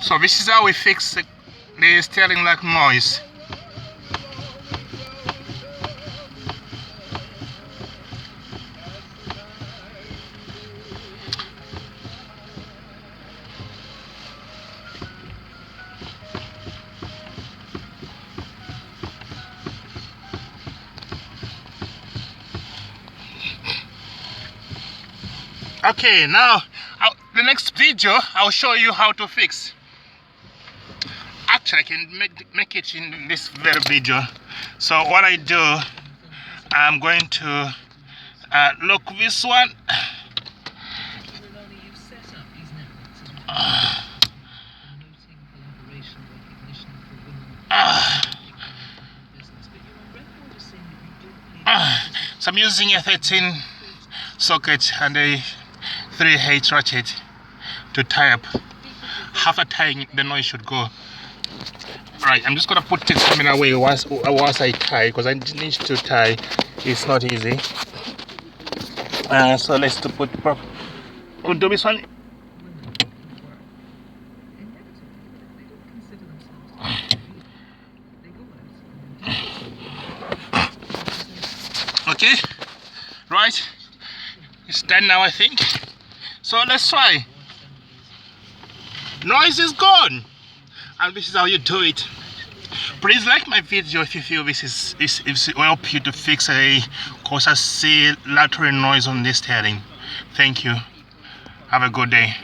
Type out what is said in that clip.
So this is how we fix the steering lock noise. Okay, now the next video I'll show you how to fix. Actually, I can make it in this very video. So what I do, I'm going to lock this one. So I'm using a 13 socket and a 3/8 ratchet to tie up. After tying, the noise should go. Right, I'm just gonna put the camera away once I tie, because I need to tie. It's not easy. So let's put we'll do this one. Okay, right, it's done now, I think. So let's try. Noise is gone, and this is how you do it. Please like my video if you feel this will help you to fix a Corsa C lateral noise on this steering. Thank you. Have a good day.